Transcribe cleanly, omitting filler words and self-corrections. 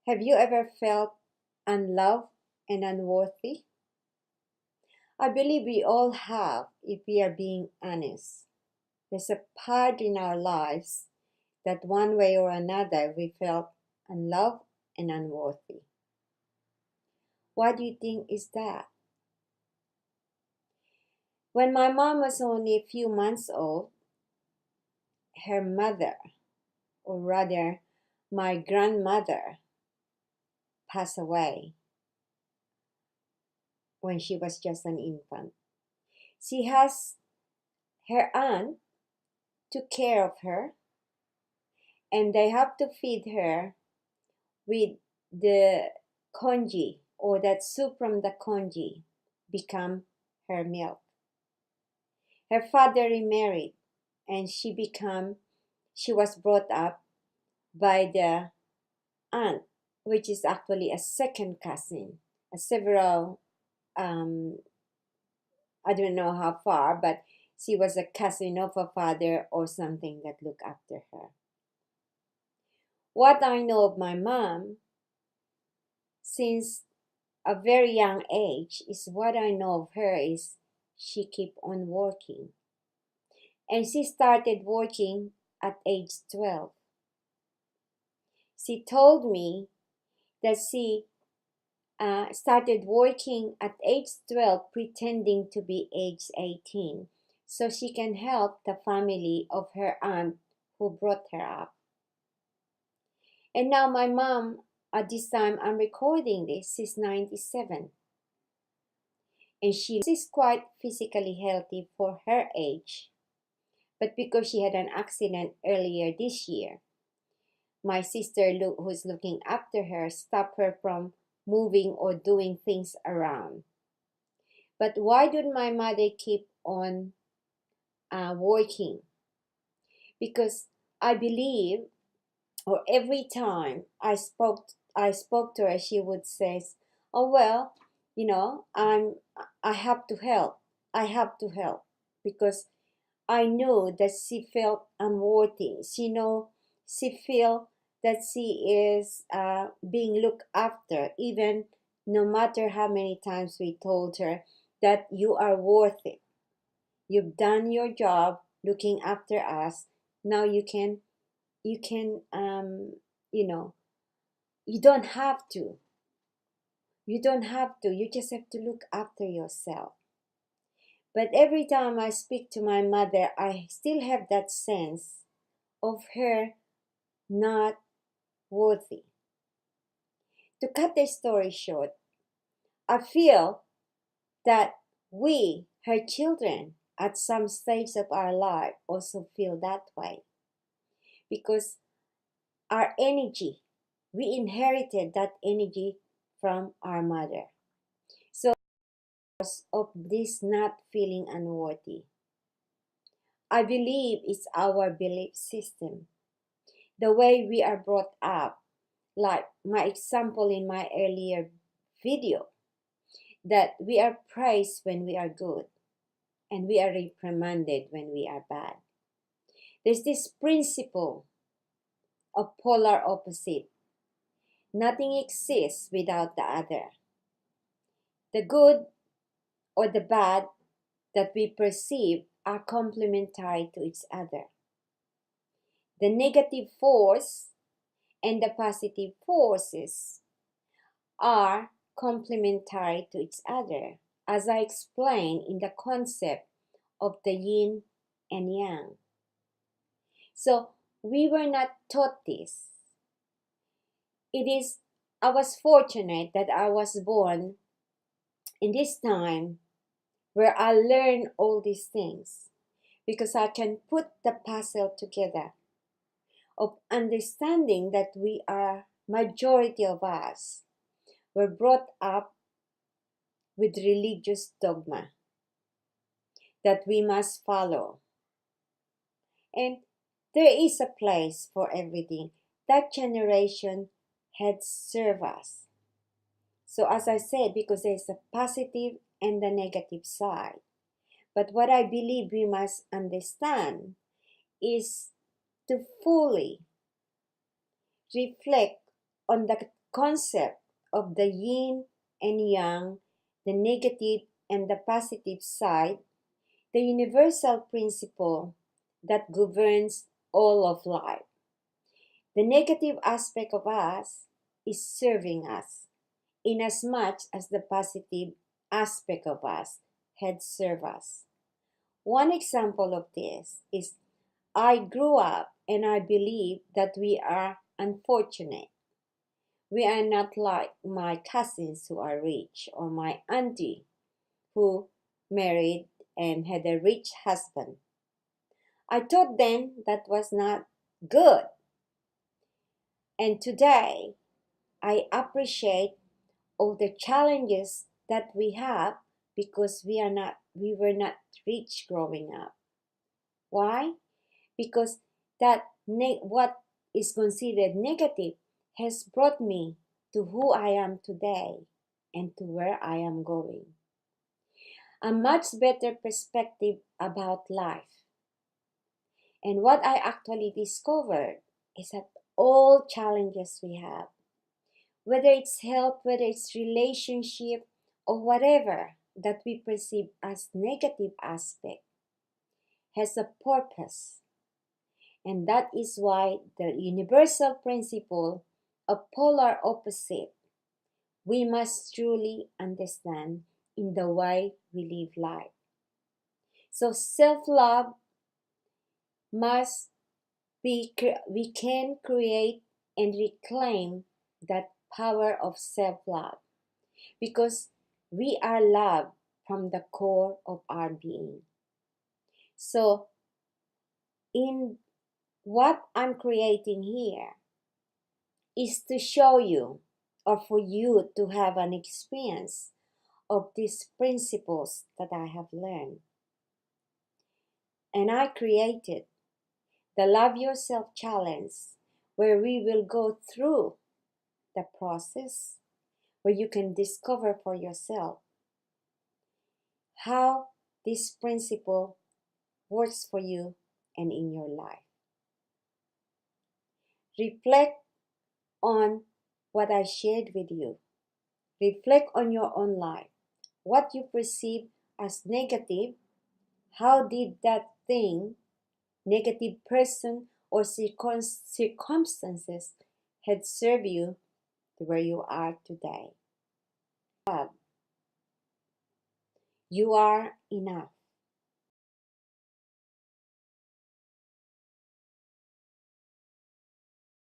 Have you ever felt unloved and unworthy? I believe we all have, if we are being honest. There's a part in our lives that one way or another we felt unloved and unworthy. What do you think is that? When my mom was only a few months old, her mother, or rather my grandmother, passed away when she was just an infant. She has her aunt took care of her, and they have to feed her with the congee, or that soup from the congee become her milk. Her father remarried, and she was brought up by the aunt, which is actually a second cousin, a several I don't know how far, but she was a cousin of her father or something that looked after her. What I know of my mom since a very young age is what I know of her is she kept on working. And she started working at age 12. She told me that she started working at age 12 pretending to be age 18 so she can help the family of her aunt who brought her up. And now my mom, at this time I'm recording this, she's 97. And she's quite physically healthy for her age. But because she had an accident earlier this year, my sister who's looking after her stopped her from moving or doing things around. But why did my mother keep on working? Because I believe, or every time I spoke to her, she would say, "Oh well, I have to help. I have to help," because I know that she felt unworthy. She felt that she is being looked after, even no matter how many times we told her that you are worth it. You've done your job looking after us. Now you can, you don't have to. You don't have to. You just have to look after yourself. But every time I speak to my mother, I still have that sense of her not worthy. To cut the story short, I feel that we, her children, at some stage of our life also feel that way. Because our energy, we inherited that energy from our mother. So, of this not feeling unworthy, I believe it's our belief system, the way we are brought up, like my example in my earlier video, that we are praised when we are good and we are reprimanded when we are bad. There's this principle of polar opposite. Nothing exists without the other. The good or the bad that we perceive are complementary to each other. The negative force and the positive forces are complementary to each other, as I explained in the concept of the yin and yang. So we were not taught this. I was fortunate that I was born in this time where I learned all these things, because I can put the puzzle together of understanding that majority of us were brought up with religious dogma that we must follow. And there is a place for everything. That generation had served us. So as I said, because there's a positive and the negative side. But what I believe we must understand is to fully reflect on the concept of the yin and yang, the negative and the positive side, the universal principle that governs all of life. The negative aspect of us is serving us, inasmuch as the positive aspect of us had served us. One example of this is I grew up and I believe that we are unfortunate. We are not like my cousins who are rich or my auntie who married and had a rich husband. I thought then that was not good. And today I appreciate all the challenges that we have because we were not rich growing up. Why? Because what is considered negative has brought me to who I am today and to where I am going. A much better perspective about life. And what I actually discovered is that all challenges we have, whether it's health, whether it's relationship, or whatever that we perceive as negative aspect, has a purpose. And that is why the universal principle of polar opposite we must truly understand in the way we live life. So self-love must be, we can create and reclaim that power of self-love because we are loved from the core of our being. So in what I'm creating here is to show you or for you to have an experience of these principles that I have learned. And I created the Love Yourself Challenge, where we will go through the process where you can discover for yourself how this principle works for you and in your life. Reflect on what I shared with you. Reflect on your own life. What you perceive as negative, how did that thing, negative person or circumstances had served you to where you are today? You are enough.